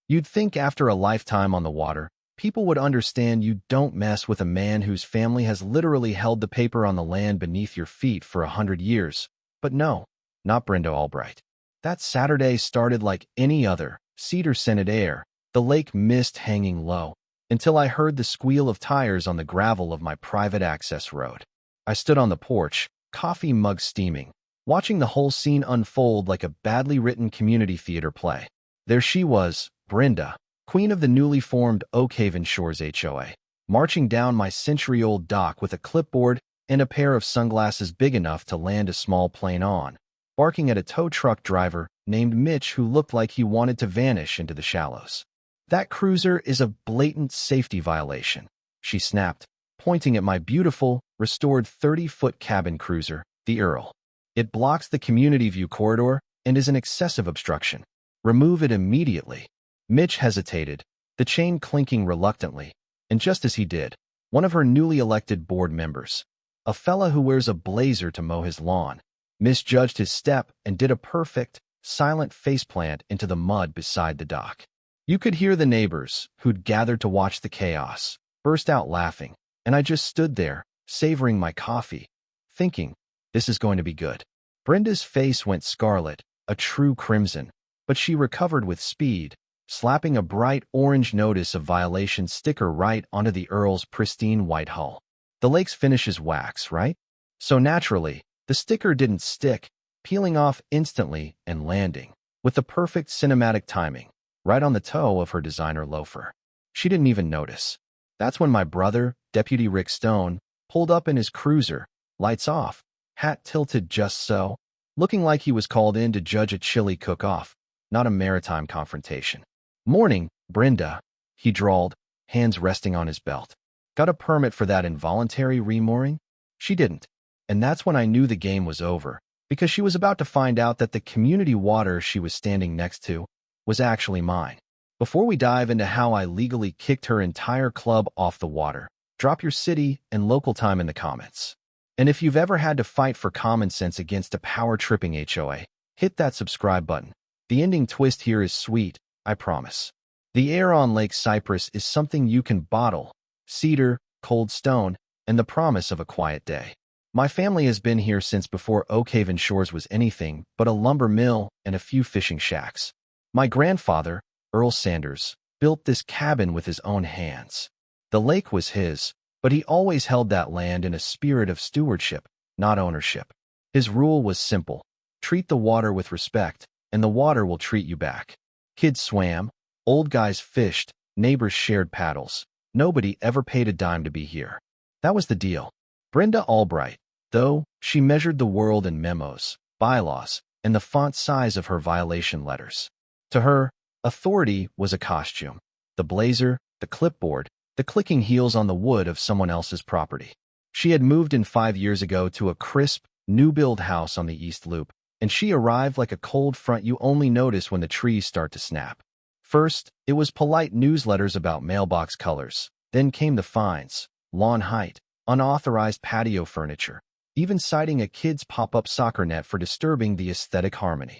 You'd think after a lifetime on the water, people would understand you don't mess with a man whose family has literally held the paper on the land beneath your feet for 100 years. But no, not Brenda Albright. That Saturday started like any other, cedar-scented air, the lake mist hanging low, until I heard the squeal of tires on the gravel of my private access road. I stood on the porch, coffee mug steaming, watching the whole scene unfold like a badly written community theater play. There she was, Brenda, queen of the newly formed Oakhaven Shores HOA, marching down my century-old dock with a clipboard and a pair of sunglasses big enough to land a small plane on, barking at a tow truck driver named Mitch who looked like he wanted to vanish into the shallows. "That cruiser is a blatant safety violation," she snapped, pointing at my beautiful, restored 30-foot cabin cruiser, the Earl. "It blocks the community view corridor and is an excessive obstruction. Remove it immediately." Mitch hesitated, the chain clinking reluctantly, and just as he did, one of her newly elected board members, a fella who wears a blazer to mow his lawn, misjudged his step and did a perfect, silent faceplant into the mud beside the dock. You could hear the neighbors, who'd gathered to watch the chaos, burst out laughing, and I just stood there, savoring my coffee, thinking, this is going to be good. Brenda's face went scarlet, a true crimson, but she recovered with speed, slapping a bright orange notice of violation sticker right onto the Earl's pristine white hull. The lake's finish is wax, right? So naturally, the sticker didn't stick, peeling off instantly and landing, with the perfect cinematic timing, right on the toe of her designer loafer. She didn't even notice. That's when my brother, Deputy Rick Stone, pulled up in his cruiser, lights off, hat tilted just so, looking like he was called in to judge a chili cook-off, not a maritime confrontation. "Morning, Brenda," he drawled, hands resting on his belt. "Got a permit for that involuntary remooring?" She didn't, and that's when I knew the game was over, because she was about to find out that the community water she was standing next to was actually mine. Before we dive into how I legally kicked her entire club off the water, drop your city and local time in the comments. And if you've ever had to fight for common sense against a power-tripping HOA, hit that subscribe button. The ending twist here is sweet, I promise. The air on Lake Cypress is something you can bottle: cedar, cold stone, and the promise of a quiet day. My family has been here since before Oakhaven Shores was anything but a lumber mill and a few fishing shacks. My grandfather, Earl Sanders, built this cabin with his own hands. The lake was his, but he always held that land in a spirit of stewardship, not ownership. His rule was simple: treat the water with respect, and the water will treat you back. Kids swam, old guys fished, neighbors shared paddles. Nobody ever paid a dime to be here. That was the deal. Brenda Albright, though, she measured the world in memos, bylaws, and the font size of her violation letters. To her, authority was a costume: the blazer, the clipboard, the clicking heels on the wood of someone else's property. She had moved in 5 years ago to a crisp, new-build house on the East Loop, and she arrived like a cold front you only notice when the trees start to snap. First, it was polite newsletters about mailbox colors. Then came the fines: lawn height, unauthorized patio furniture, even citing a kid's pop-up soccer net for disturbing the aesthetic harmony.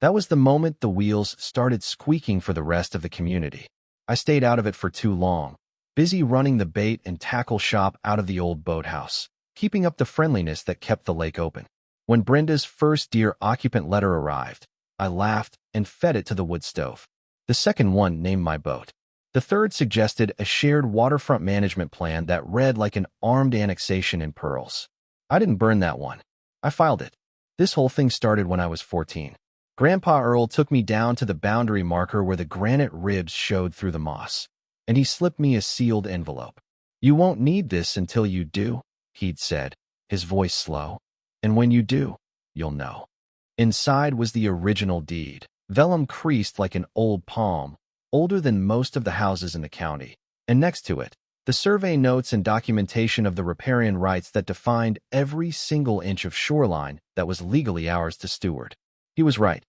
That was the moment the wheels started squeaking for the rest of the community. I stayed out of it for too long, busy running the bait and tackle shop out of the old boathouse, keeping up the friendliness that kept the lake open. When Brenda's first Dear Occupant letter arrived, I laughed and fed it to the wood stove. The second one named my boat. The third suggested a shared waterfront management plan that read like an armed annexation in pearls. I didn't burn that one. I filed it. This whole thing started when I was 14. Grandpa Earl took me down to the boundary marker where the granite ribs showed through the moss, and he slipped me a sealed envelope. "You won't need this until you do," he'd said, his voice slow. "And when you do, you'll know." Inside was the original deed, vellum creased like an old palm, older than most of the houses in the county, and next to it, the survey notes and documentation of the riparian rights that defined every single inch of shoreline that was legally ours to steward. He was right.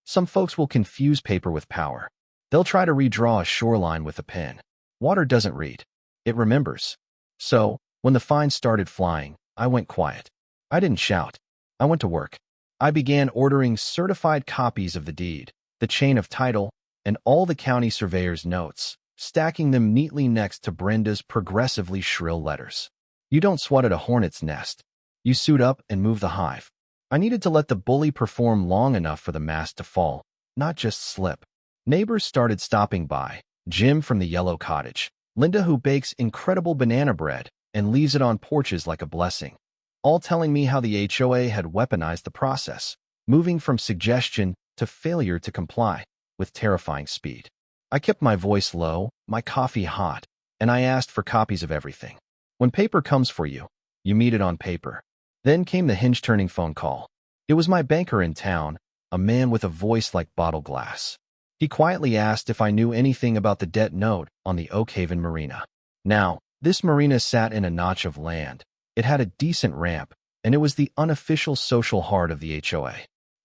Some folks will confuse paper with power. They'll try to redraw a shoreline with a pen. Water doesn't read. It remembers. So, when the fines started flying, I went quiet. I didn't shout. I went to work. I began ordering certified copies of the deed, the chain of title, and all the county surveyor's notes, stacking them neatly next to Brenda's progressively shrill letters. You don't swat at a hornet's nest. You suit up and move the hive. I needed to let the bully perform long enough for the mask to fall, not just slip. Neighbors started stopping by. Jim from the yellow cottage, Linda who bakes incredible banana bread and leaves it on porches like a blessing, all telling me how the HOA had weaponized the process, moving from suggestion to failure to comply with terrifying speed. I kept my voice low, my coffee hot, and I asked for copies of everything. When paper comes for you, you meet it on paper. Then came the hinge-turning phone call. It was my banker in town, a man with a voice like bottle glass. He quietly asked if I knew anything about the debt note on the Oak Haven Marina. Now, this marina sat in a notch of land. It had a decent ramp, and it was the unofficial social heart of the HOA.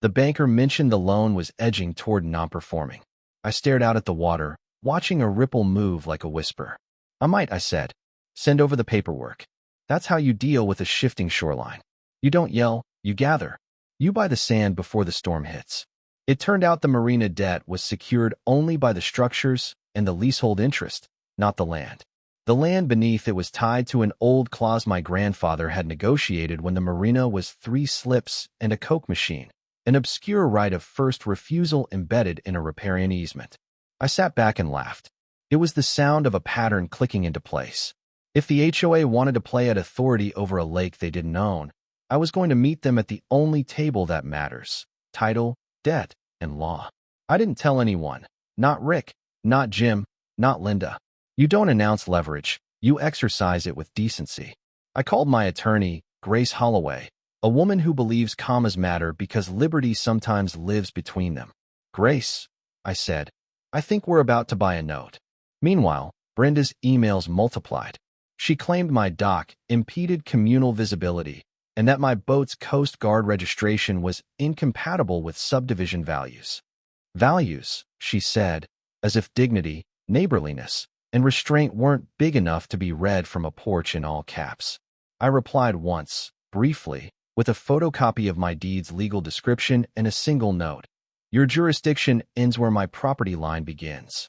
The banker mentioned the loan was edging toward non-performing. I stared out at the water, watching a ripple move like a whisper. I said. Send over the paperwork. That's how you deal with a shifting shoreline. You don't yell, you gather. You buy the sand before the storm hits. It turned out the marina debt was secured only by the structures and the leasehold interest, not the land. The land beneath it was tied to an old clause my grandfather had negotiated when the marina was 3 slips and a Coke machine, an obscure right of first refusal embedded in a riparian easement. I sat back and laughed. It was the sound of a pattern clicking into place. If the HOA wanted to play at authority over a lake they didn't own, I was going to meet them at the only table that matters: title, debt, and law. I didn't tell anyone. Not Rick, not Jim, not Linda. You don't announce leverage, you exercise it with decency. I called my attorney, Grace Holloway, a woman who believes commas matter because liberty sometimes lives between them. Grace, I said, I think we're about to buy a note. Meanwhile, Brenda's emails multiplied. She claimed my dock impeded communal visibility and that my boat's Coast Guard registration was incompatible with subdivision values. Values, she said, as if dignity, neighborliness, and restraint weren't big enough to be read from a porch in all caps. I replied once, briefly, with a photocopy of my deed's legal description and a single note. Your jurisdiction ends where my property line begins.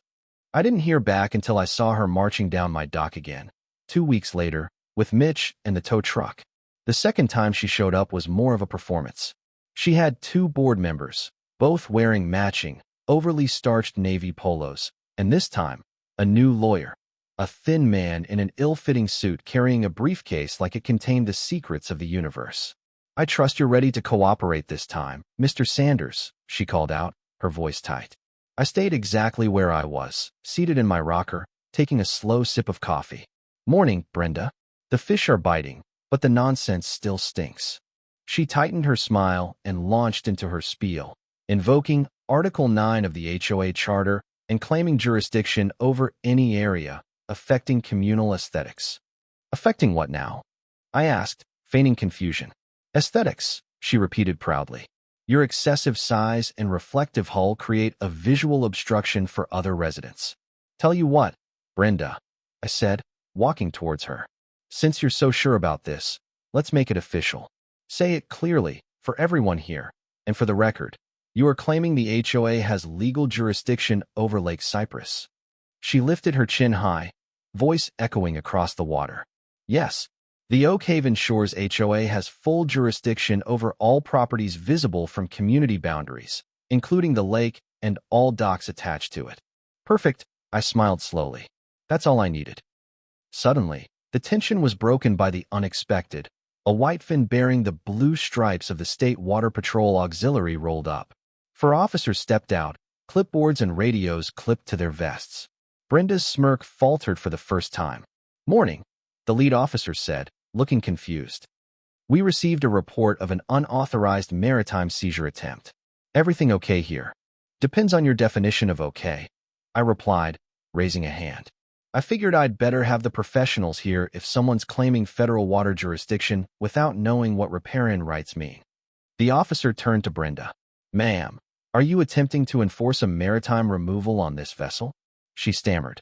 I didn't hear back until I saw her marching down my dock again, 2 weeks later, with Mitch and the tow truck. The second time she showed up was more of a performance. She had 2 board members, both wearing matching, overly starched navy polos, and this time, a new lawyer, a thin man in an ill-fitting suit carrying a briefcase like it contained the secrets of the universe. I trust you're ready to cooperate this time, Mr. Sanders, she called out, her voice tight. I stayed exactly where I was, seated in my rocker, taking a slow sip of coffee. Morning, Brenda. The fish are biting, but the nonsense still stinks. She tightened her smile and launched into her spiel, invoking Article 9 of the HOA Charter and claiming jurisdiction over any area affecting communal aesthetics. Affecting what now? I asked, feigning confusion. Aesthetics, she repeated proudly. Your excessive size and reflective hull create a visual obstruction for other residents. Tell you what, Brenda, I said, walking towards her. Since you're so sure about this, let's make it official. Say it clearly, for everyone here, and for the record. You are claiming the HOA has legal jurisdiction over Lake Cypress. She lifted her chin high, voice echoing across the water. Yes, the Oak Haven Shores HOA has full jurisdiction over all properties visible from community boundaries, including the lake and all docks attached to it. Perfect, I smiled slowly. That's all I needed. Suddenly, the tension was broken by the unexpected. A whitefin bearing the blue stripes of the State Water Patrol Auxiliary rolled up. 4 officers stepped out, clipboards and radios clipped to their vests. Brenda's smirk faltered for the first time. Morning, the lead officer said, looking confused. We received a report of an unauthorized maritime seizure attempt. Everything okay here? Depends on your definition of okay, I replied, raising a hand. I figured I'd better have the professionals here if someone's claiming federal water jurisdiction without knowing what riparian rights mean. The officer turned to Brenda. Ma'am, are you attempting to enforce a maritime removal on this vessel? She stammered.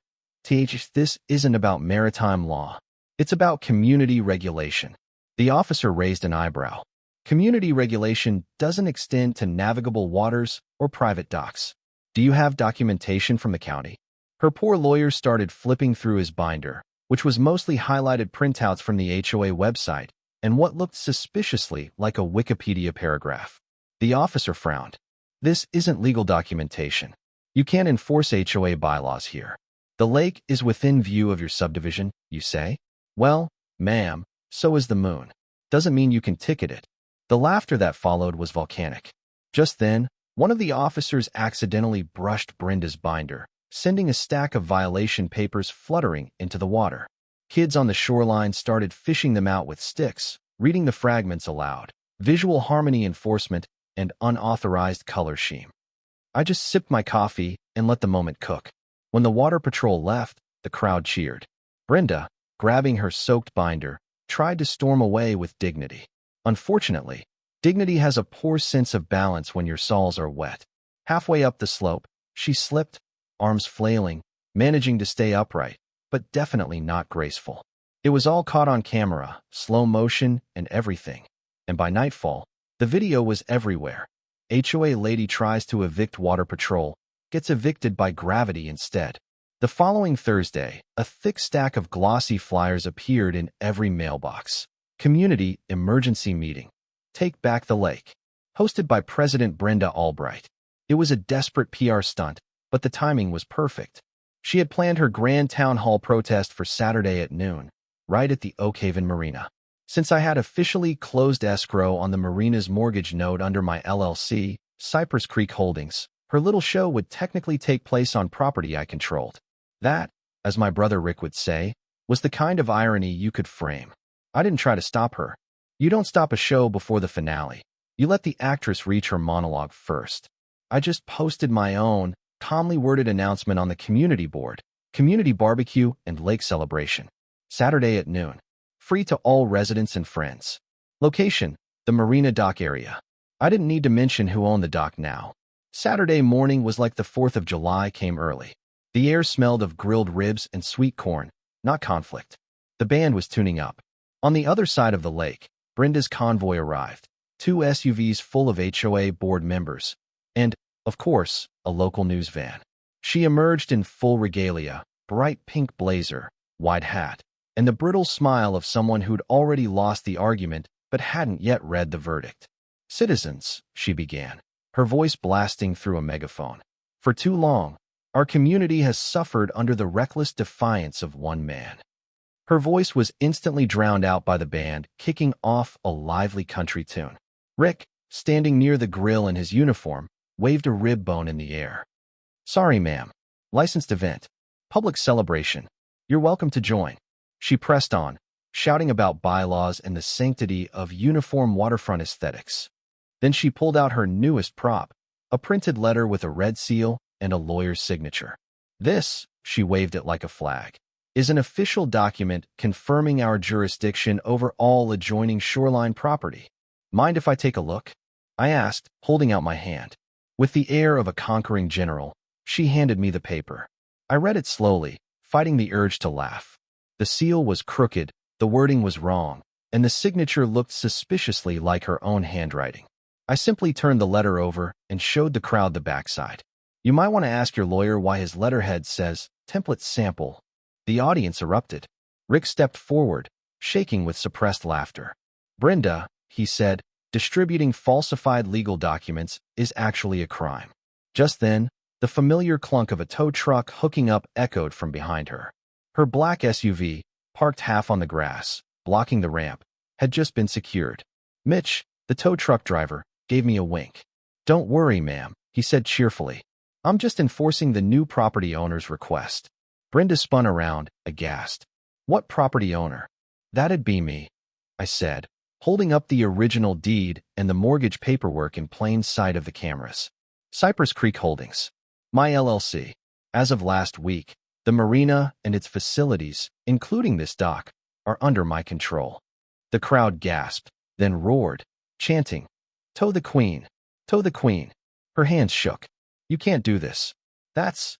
This isn't about maritime law. It's about community regulation. The officer raised an eyebrow. Community regulation doesn't extend to navigable waters or private docks. Do you have documentation from the county? Her poor lawyer started flipping through his binder, which was mostly highlighted printouts from the HOA website and what looked suspiciously like a Wikipedia paragraph. The officer frowned. This isn't legal documentation. You can't enforce HOA bylaws here. The lake is within view of your subdivision, you say? Well, ma'am, so is the moon. Doesn't mean you can ticket it. The laughter that followed was volcanic. Just then, one of the officers accidentally brushed Brenda's binder, sending a stack of violation papers fluttering into the water. Kids on the shoreline started fishing them out with sticks, reading the fragments aloud. Visual harmony enforcement and unauthorized color scheme. I just sipped my coffee and let the moment cook. When the water patrol left, the crowd cheered. Brenda, grabbing her soaked binder, tried to storm away with dignity. Unfortunately, dignity has a poor sense of balance when your soles are wet. Halfway up the slope, she slipped, arms flailing, managing to stay upright, but definitely not graceful. It was all caught on camera, slow motion and everything. And by nightfall, the video was everywhere. HOA lady tries to evict water patrol, gets evicted by gravity instead. The following Thursday, a thick stack of glossy flyers appeared in every mailbox. Community Emergency Meeting. Take Back the Lake. Hosted by President Brenda Albright. It was a desperate PR stunt, but the timing was perfect. She had planned her grand town hall protest for Saturday at noon, right at the Oakhaven Marina. Since I had officially closed escrow on the marina's mortgage note under my LLC, Cypress Creek Holdings, her little show would technically take place on property I controlled. That, as my brother Rick would say, was the kind of irony you could frame. I didn't try to stop her. You don't stop a show before the finale. You let the actress reach her monologue first. I just posted my own, calmly worded announcement on the community board, community barbecue and lake celebration. Saturday at noon. Free to all residents and friends. Location, the Marina Dock area. I didn't need to mention who owned the dock now. Saturday morning was like the 4th of July came early. The air smelled of grilled ribs and sweet corn, not conflict. The band was tuning up. On the other side of the lake, Brenda's convoy arrived. 2 SUVs full of HOA board members. And, of course, a local news van. She emerged in full regalia, bright pink blazer, wide hat, and the brittle smile of someone who'd already lost the argument but hadn't yet read the verdict. Citizens, she began, her voice blasting through a megaphone. For too long, our community has suffered under the reckless defiance of one man. Her voice was instantly drowned out by the band, kicking off a lively country tune. Rick, standing near the grill in his uniform, waved a rib bone in the air. Sorry, ma'am. Licensed event. Public celebration. You're welcome to join. She pressed on, shouting about bylaws and the sanctity of uniform waterfront aesthetics. Then she pulled out her newest prop, a printed letter with a red seal and a lawyer's signature. This, she waved it like a flag, is an official document confirming our jurisdiction over all adjoining shoreline property. Mind if I take a look? I asked, holding out my hand. With the air of a conquering general, she handed me the paper. I read it slowly, fighting the urge to laugh. The seal was crooked, the wording was wrong, and the signature looked suspiciously like her own handwriting. I simply turned the letter over and showed the crowd the backside. You might want to ask your lawyer why his letterhead says, template sample. The audience erupted. Rick stepped forward, shaking with suppressed laughter. Brenda, he said, distributing falsified legal documents is actually a crime. Just then, the familiar clunk of a tow truck hooking up echoed from behind her. Her black SUV, parked half on the grass, blocking the ramp, had just been secured. Mitch, the tow truck driver, gave me a wink. Don't worry, ma'am, he said cheerfully. I'm just enforcing the new property owner's request. Brenda spun around, aghast. What property owner? That'd be me, I said, holding up the original deed and the mortgage paperwork in plain sight of the cameras. Cypress Creek Holdings. My LLC. As of last week, the marina and its facilities, including this dock, are under my control. The crowd gasped, then roared, chanting, Tow the Queen! Tow the Queen! Her hands shook. You can't do this. That's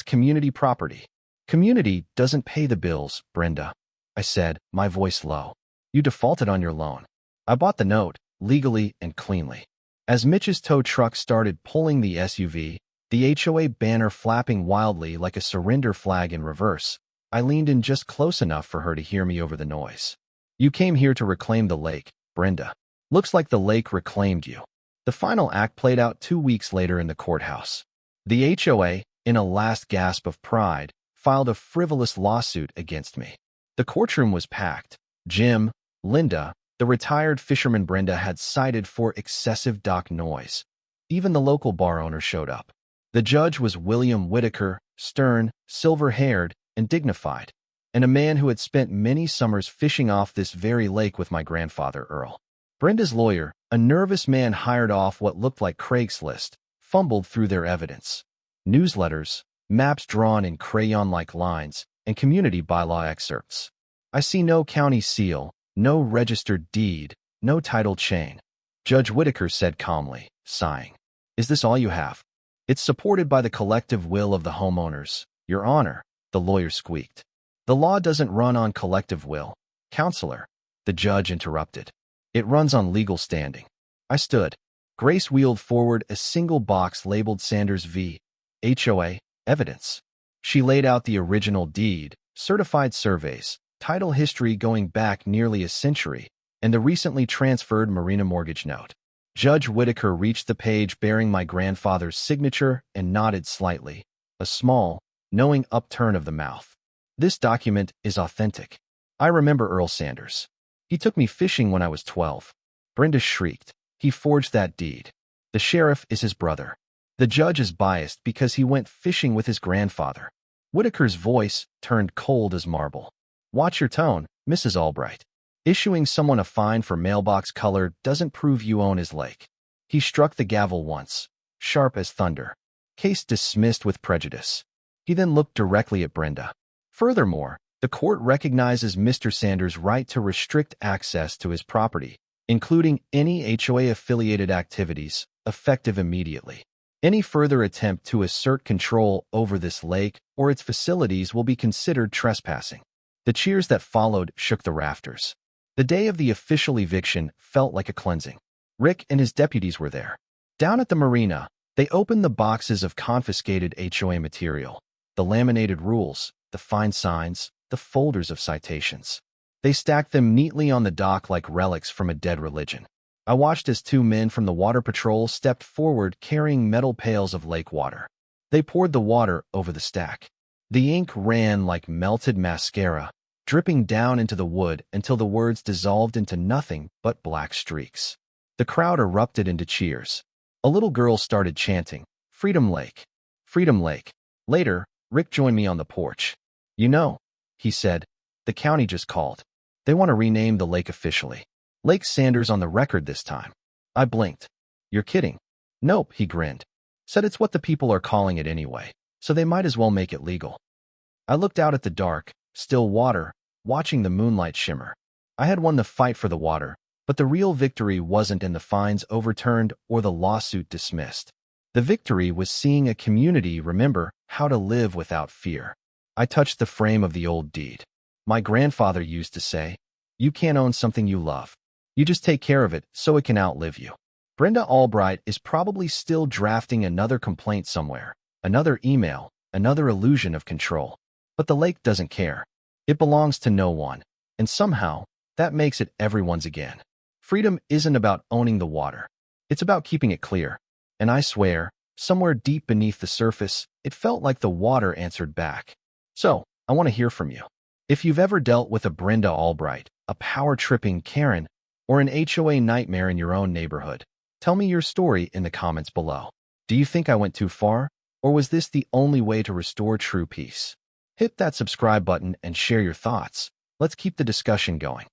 community property. Community doesn't pay the bills, Brenda, I said, my voice low. You defaulted on your loan. I bought the note, legally and cleanly. As Mitch's tow truck started pulling the SUV, the HOA banner flapping wildly like a surrender flag in reverse. I leaned in just close enough for her to hear me over the noise. You came here to reclaim the lake, Brenda. Looks like the lake reclaimed you. The final act played out 2 weeks later in the courthouse. The HOA, in a last gasp of pride, filed a frivolous lawsuit against me. The courtroom was packed. Jim, Linda, the retired fisherman Brenda had cited for excessive dock noise. Even the local bar owner showed up. The judge was William Whitaker, stern, silver-haired, and dignified, and a man who had spent many summers fishing off this very lake with my grandfather, Earl. Brenda's lawyer, a nervous man hired off what looked like Craigslist, fumbled through their evidence. Newsletters, maps drawn in crayon-like lines, and community bylaw excerpts. I see no county seal, no registered deed, no title chain. Judge Whitaker said calmly, sighing. Is this all you have? It's supported by the collective will of the homeowners, Your Honor, the lawyer squeaked. The law doesn't run on collective will, Counselor, the judge interrupted. It runs on legal standing. I stood. Grace wheeled forward a single box labeled Sanders v. HOA, evidence. She laid out the original deed, certified surveys, title history going back nearly a century, and the recently transferred Marina mortgage note. Judge Whitaker reached the page bearing my grandfather's signature and nodded slightly, a small, knowing upturn of the mouth. This document is authentic. I remember Earl Sanders. He took me fishing when I was 12. Brenda shrieked. He forged that deed. The sheriff is his brother. The judge is biased because he went fishing with his grandfather. Whitaker's voice turned cold as marble. Watch your tone, Mrs. Albright. Issuing someone a fine for mailbox color doesn't prove you own his lake. He struck the gavel once, sharp as thunder. Case dismissed with prejudice. He then looked directly at Brenda. Furthermore, the court recognizes Mr. Sanders' right to restrict access to his property, including any HOA-affiliated activities, effective immediately. Any further attempt to assert control over this lake or its facilities will be considered trespassing. The cheers that followed shook the rafters. The day of the official eviction felt like a cleansing. Rick and his deputies were there. Down at the marina, they opened the boxes of confiscated HOA material, the laminated rules, the fine signs, the folders of citations. They stacked them neatly on the dock like relics from a dead religion. I watched as 2 men from the water patrol stepped forward carrying metal pails of lake water. They poured the water over the stack. The ink ran like melted mascara, dripping down into the wood until the words dissolved into nothing but black streaks. The crowd erupted into cheers. A little girl started chanting, "Freedom Lake! Freedom Lake!" Later, Rick joined me on the porch. You know, he said, the county just called. They want to rename the lake officially. Lake Sanders on the record this time. I blinked. You're kidding. Nope, he grinned. Said it's what the people are calling it anyway, so they might as well make it legal. I looked out at the dark, still water, watching the moonlight shimmer. I had won the fight for the water, but the real victory wasn't in the fines overturned or the lawsuit dismissed. The victory was seeing a community remember how to live without fear. I touched the frame of the old deed. My grandfather used to say, "You can't own something you love. You just take care of it so it can outlive you." Brenda Albright is probably still drafting another complaint somewhere, another email, another illusion of control. But the lake doesn't care. It belongs to no one, and somehow, that makes it everyone's again. Freedom isn't about owning the water. It's about keeping it clear. And I swear, somewhere deep beneath the surface, it felt like the water answered back. So, I want to hear from you. If you've ever dealt with a Brenda Albright, a power-tripping Karen, or an HOA nightmare in your own neighborhood, tell me your story in the comments below. Do you think I went too far, or was this the only way to restore true peace? Hit that subscribe button and share your thoughts. Let's keep the discussion going.